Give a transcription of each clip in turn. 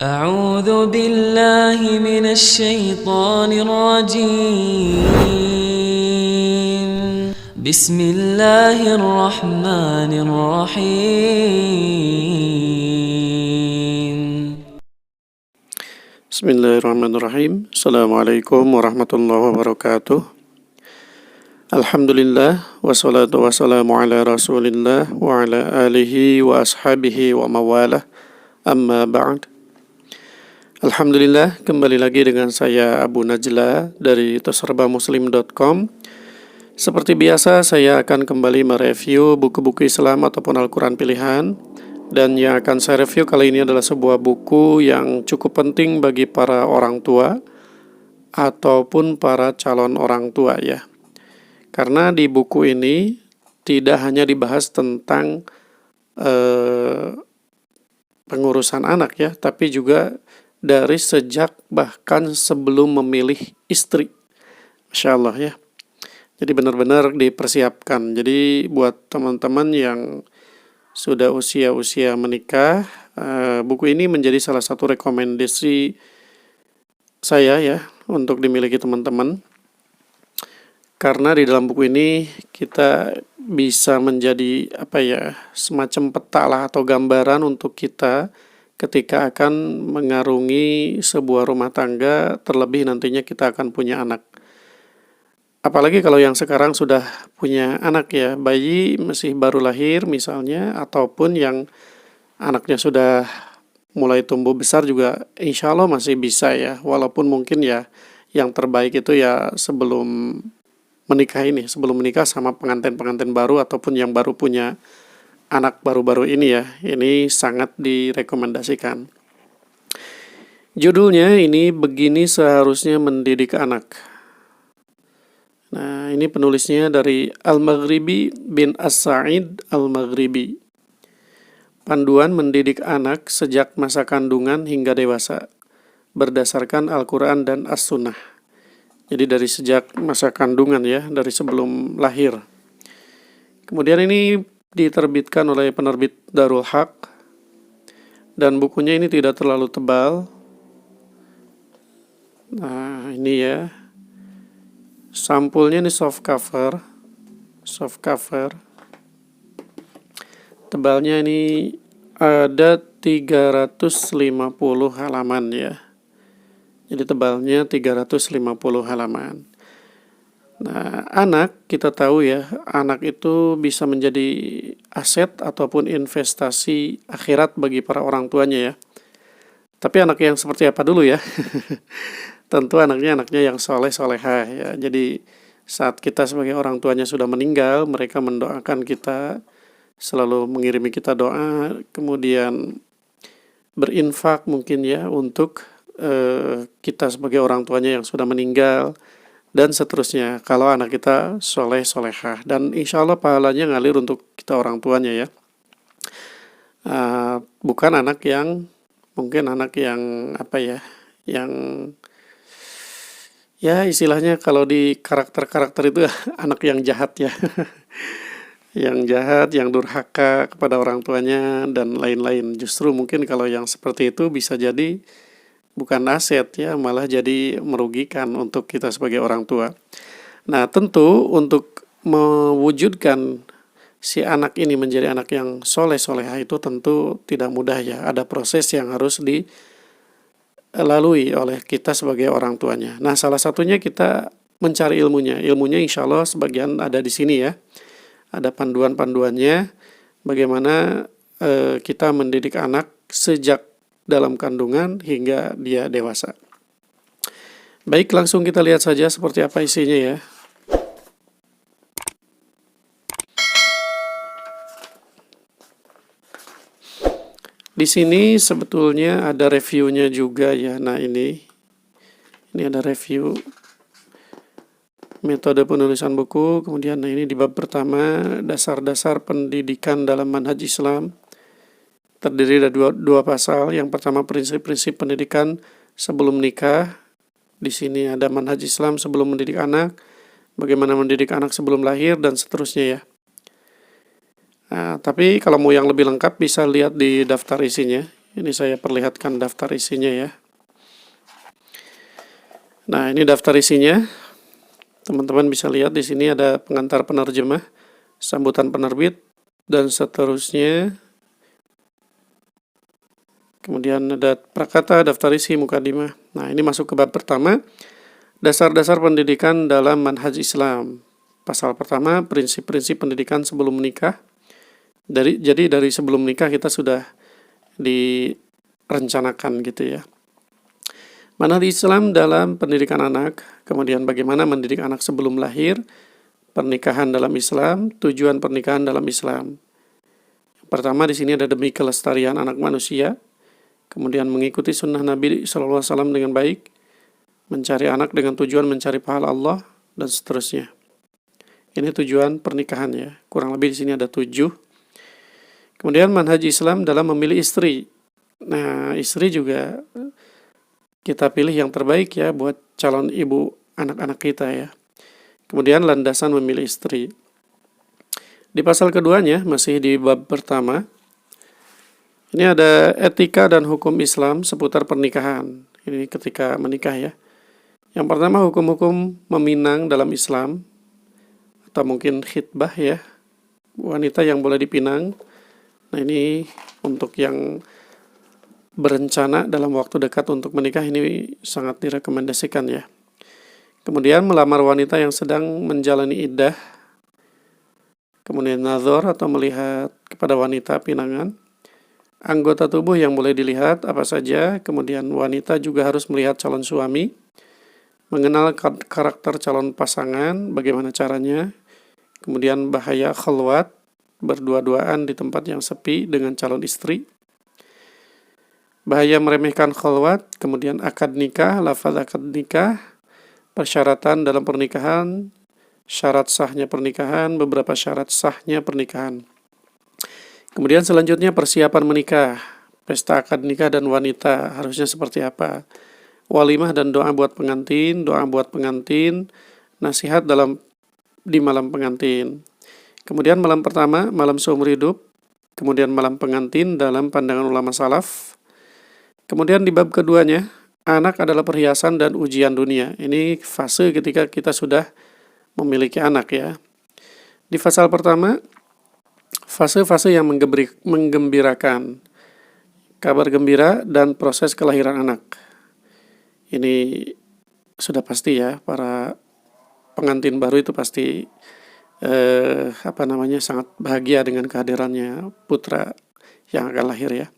أعوذ بالله من الشيطان الرجيم بسم الله الرحمن الرحيم Bismillahirrahmanirrahim. Assalamualaikum warahmatullahi wabarakatuh. Alhamdulillah, wassalatu wassalamu ala rasulillah wa ala alihi wa ashabihi wa mawalah. Amma ba'd. Alhamdulillah, kembali lagi dengan saya Abu Najla dari toserbamuslim.com. Seperti biasa, saya akan kembali mereview buku-buku Islam ataupun Al-Quran pilihan. Dan yang akan saya review kali ini adalah sebuah buku yang cukup penting bagi para orang tua ataupun para calon orang tua ya. Karena di buku ini tidak hanya dibahas tentang pengurusan anak ya, tapi juga dari sejak bahkan sebelum memilih istri. Masya Allah ya. Jadi benar-benar dipersiapkan. Jadi buat teman-teman yang sudah usia menikah, buku ini menjadi salah satu rekomendasi saya ya untuk dimiliki teman-teman. Karena di dalam buku ini kita bisa menjadi semacam peta lah atau gambaran untuk kita ketika akan mengarungi sebuah rumah tangga, terlebih nantinya kita akan punya anak. Apalagi kalau yang sekarang sudah punya anak ya, bayi masih baru lahir misalnya, ataupun yang anaknya sudah mulai tumbuh besar juga insya Allah masih bisa ya. Walaupun mungkin ya yang terbaik itu ya sebelum menikah sama pengantin-pengantin baru ataupun yang baru punya anak baru-baru ini ya. Ini sangat direkomendasikan. Judulnya ini Begini Seharusnya Mendidik Anak. Nah, ini penulisnya dari Al-Maghribi bin As-Sa'id Al-Maghribi. Panduan mendidik anak sejak masa kandungan hingga dewasa, berdasarkan Al-Quran dan As-Sunnah. Jadi dari sejak masa kandungan ya, dari sebelum lahir. Kemudian ini diterbitkan oleh penerbit Darul Haq. Dan bukunya ini tidak terlalu tebal. Nah, ini ya. Sampulnya ini soft cover. Tebalnya ini ada 350 halaman ya. Jadi tebalnya 350 halaman. Nah, anak kita tahu ya, anak itu bisa menjadi aset ataupun investasi akhirat bagi para orang tuanya ya. Tapi anak yang seperti apa dulu ya? Tentu anaknya yang soleh-solehah ya. Jadi saat kita sebagai orang tuanya sudah meninggal, mereka mendoakan kita, selalu mengirimi kita doa, kemudian berinfak mungkin ya untuk kita sebagai orang tuanya yang sudah meninggal, dan seterusnya. Kalau anak kita soleh-solehah, dan insya Allah pahalanya ngalir untuk kita orang tuanya ya. Bukan anak yang yang ya istilahnya kalau di karakter-karakter itu anak yang jahat ya. Yang jahat, yang durhaka kepada orang tuanya dan lain-lain. Justru mungkin kalau yang seperti itu bisa jadi bukan aset ya, malah jadi merugikan untuk kita sebagai orang tua. Nah, tentu untuk mewujudkan si anak ini menjadi anak yang soleh-solehah itu tentu tidak mudah ya. Ada proses yang harus dilalui oleh kita sebagai orang tuanya. Nah, salah satunya kita mencari ilmunya. Ilmunya insya Allah sebagian ada di sini ya. Ada panduan-panduannya bagaimana kita mendidik anak sejak dalam kandungan hingga dia dewasa. Baik, langsung kita lihat saja seperti apa isinya ya. Di sini sebetulnya ada reviewnya juga ya. Nah, ini ada review metode penulisan buku. Kemudian ini di bab pertama, dasar-dasar pendidikan dalam manhaj Islam. Terdiri dari dua pasal. Yang pertama, prinsip-prinsip pendidikan sebelum nikah. Di sini ada manhaj Islam sebelum mendidik anak, bagaimana mendidik anak sebelum lahir, dan seterusnya ya. Nah, tapi kalau mau yang lebih lengkap bisa lihat di daftar isinya. Ini saya perlihatkan daftar isinya ya. Nah, ini daftar isinya. Teman-teman bisa lihat di sini ada pengantar penerjemah, sambutan penerbit, dan seterusnya. Kemudian ada prakata, daftar isi, mukadimah. Nah, ini masuk ke bab pertama, dasar-dasar pendidikan dalam manhaj Islam. Pasal pertama, prinsip-prinsip pendidikan sebelum menikah. Jadi dari sebelum menikah kita sudah direncanakan gitu ya. Manhaj Islam dalam pendidikan anak, kemudian bagaimana mendidik anak sebelum lahir, pernikahan dalam Islam, tujuan pernikahan dalam Islam. Pertama di sini ada demi kelestarian anak manusia, kemudian mengikuti sunnah Nabi SAW dengan baik, mencari anak dengan tujuan mencari pahala Allah, dan seterusnya. Ini tujuan pernikahan ya, kurang lebih di sini ada 7. Kemudian manhaj Islam dalam memilih istri. Nah, istri juga kita pilih yang terbaik ya buat calon ibu anak-anak kita ya. Kemudian landasan memilih istri. Di pasal keduanya, masih di bab pertama, ini ada etika dan hukum Islam seputar pernikahan. Ini ketika menikah ya. Yang pertama, hukum-hukum meminang dalam Islam, atau mungkin khitbah ya, wanita yang boleh dipinang. Nah, ini untuk yang berencana dalam waktu dekat untuk menikah ini sangat direkomendasikan ya. Kemudian melamar wanita yang sedang menjalani iddah. Kemudian nazar atau melihat kepada wanita pinangan. Anggota tubuh yang boleh dilihat apa saja. Kemudian wanita juga harus melihat calon suami. Mengenal karakter calon pasangan, bagaimana caranya. Kemudian bahaya khalwat, berdua-duaan di tempat yang sepi dengan calon istri. Bahaya meremehkan khalwat, kemudian akad nikah, lafaz akad nikah, persyaratan dalam pernikahan, syarat sahnya pernikahan, beberapa syarat sahnya pernikahan. Kemudian selanjutnya persiapan menikah, pesta akad nikah dan wanita harusnya seperti apa. Walimah dan doa buat pengantin, nasihat di malam pengantin. Kemudian malam pertama, malam seumur hidup. Kemudian malam pengantin dalam pandangan ulama salaf. Kemudian di bab keduanya, anak adalah perhiasan dan ujian dunia. Ini fase ketika kita sudah memiliki anak ya. Di pasal pertama, fase-fase yang menggembirakan. Kabar gembira dan proses kelahiran anak. Ini sudah pasti ya, para pengantin baru itu pasti sangat bahagia dengan kehadirannya putra yang akan lahir ya.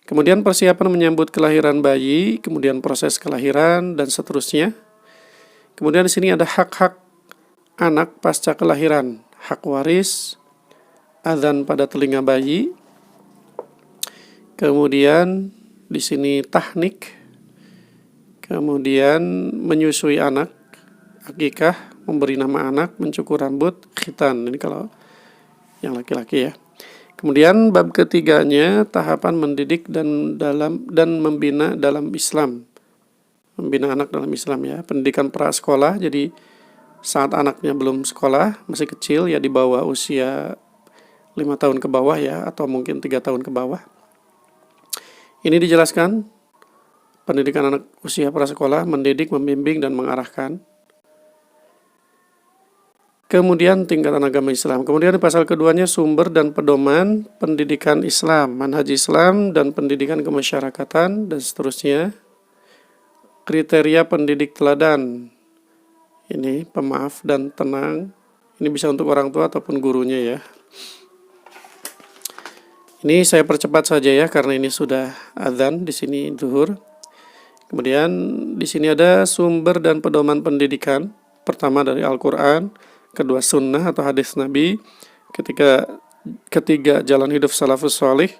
Kemudian persiapan menyambut kelahiran bayi, kemudian proses kelahiran dan seterusnya. Kemudian di sini ada hak-hak anak pasca kelahiran, hak waris, adzan pada telinga bayi. Kemudian di sini tahnik, kemudian menyusui anak, akikah, memberi nama anak, mencukur rambut, khitan. Ini kalau yang laki-laki ya. Kemudian bab ketiganya tahapan mendidik dan membina dalam Islam. Membina anak dalam Islam ya. Pendidikan prasekolah, jadi saat anaknya belum sekolah, masih kecil ya, di bawah usia 5 tahun ke bawah ya, atau mungkin 3 tahun ke bawah. Ini dijelaskan pendidikan anak usia prasekolah, mendidik, membimbing dan mengarahkan. Kemudian tingkatan agama Islam. Kemudian di pasal keduanya sumber dan pedoman pendidikan Islam, manhaj Islam dan pendidikan kemasyarakatan dan seterusnya. Kriteria pendidik teladan. Ini pemaaf dan tenang. Ini bisa untuk orang tua ataupun gurunya ya. Ini saya percepat saja ya karena ini sudah adzan di sini zuhur. Kemudian di sini ada sumber dan pedoman pendidikan. Pertama dari Al-Qur'an, kedua sunnah atau hadis Nabi, ketiga jalan hidup salafus salih,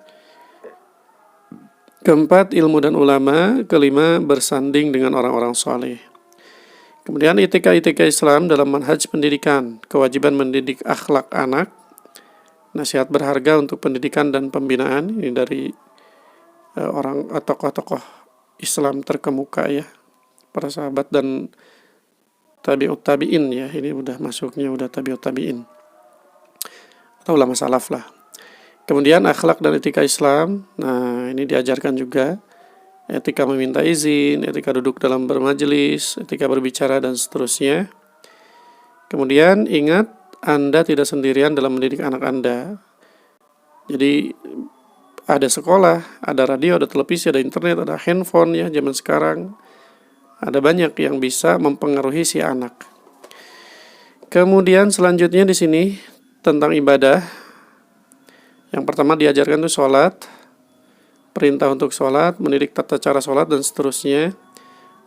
keempat ilmu dan ulama, kelima bersanding dengan orang-orang saleh. Kemudian etika-etika Islam dalam manhaj pendidikan, kewajiban mendidik akhlak anak, nasihat berharga untuk pendidikan dan pembinaan. Ini dari orang tokoh-tokoh Islam terkemuka ya, para sahabat dan tabi'ut tabi'in ya. Ini udah masuknya udah tabi'ut tabi'in atau ulama salaf lah. Kemudian akhlak dan etika Islam. Nah, ini diajarkan juga. Etika meminta izin, etika duduk dalam bermajelis, etika berbicara, dan seterusnya. Kemudian ingat, Anda tidak sendirian dalam mendidik anak Anda. Jadi ada sekolah, ada radio, ada televisi, ada internet, ada handphone ya zaman sekarang. Ada banyak yang bisa mempengaruhi si anak. Kemudian selanjutnya di sini tentang ibadah. Yang pertama diajarkan itu sholat, perintah untuk sholat, mendidik tata cara sholat dan seterusnya.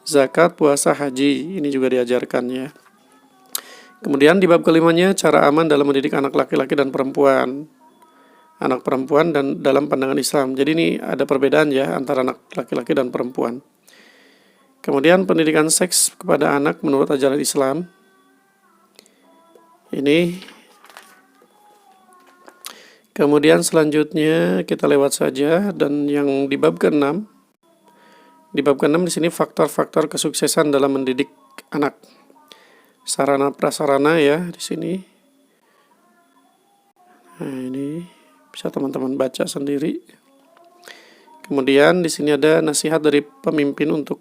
Zakat, puasa, haji, ini juga diajarkan ya. Kemudian di bab kelimanya cara aman dalam mendidik anak laki-laki dan perempuan. Anak perempuan dan dalam pandangan Islam. Jadi ini ada perbedaan ya antara anak laki-laki dan perempuan. Kemudian pendidikan seks kepada anak menurut ajaran Islam. Ini. Kemudian selanjutnya kita lewat saja dan yang di bab ke-6. Di bab ke-6 di sini faktor-faktor kesuksesan dalam mendidik anak. Sarana prasarana ya di sini. Nah, ini bisa teman-teman baca sendiri. Kemudian di sini ada nasihat dari pemimpin untuk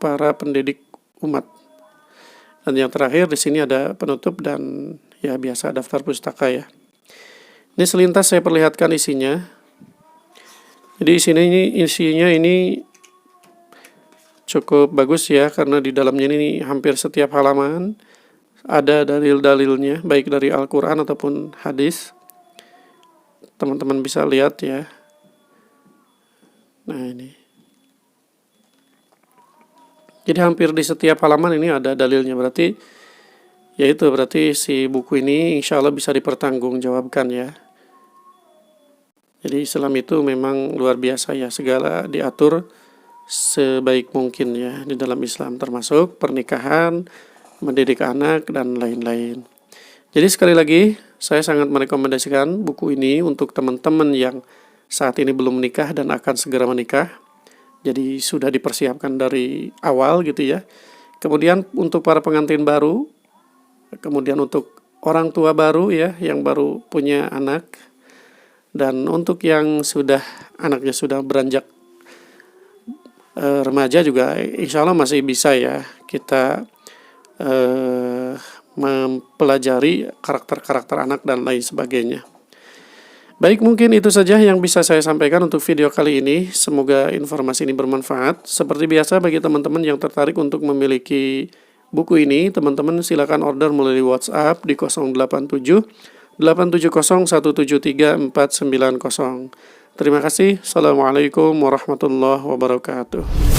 para pendidik umat. Dan yang terakhir di sini ada penutup dan ya biasa daftar pustaka ya. Ini selintas saya perlihatkan isinya. Jadi isinya ini cukup bagus ya karena di dalamnya ini hampir setiap halaman ada dalil-dalilnya baik dari Al-Qur'an ataupun hadis. Teman-teman bisa lihat ya. Nah, ini. Jadi hampir di setiap halaman ini ada dalilnya, berarti si buku ini insya Allah bisa dipertanggungjawabkan ya. Jadi Islam itu memang luar biasa ya, segala diatur sebaik mungkin ya di dalam Islam, termasuk pernikahan, mendidik anak, dan lain-lain. Jadi sekali lagi, saya sangat merekomendasikan buku ini untuk teman-teman yang saat ini belum menikah dan akan segera menikah. Jadi sudah dipersiapkan dari awal gitu ya. Kemudian untuk para pengantin baru, kemudian untuk orang tua baru ya, yang baru punya anak, dan untuk yang anaknya sudah beranjak remaja juga insya Allah masih bisa ya kita mempelajari karakter-karakter anak dan lain sebagainya. Baik, mungkin itu saja yang bisa saya sampaikan untuk video kali ini. Semoga informasi ini bermanfaat. Seperti biasa bagi teman-teman yang tertarik untuk memiliki buku ini, teman-teman silakan order melalui WhatsApp di 087 870 173 490. Terima kasih. Assalamualaikum warahmatullahi wabarakatuh.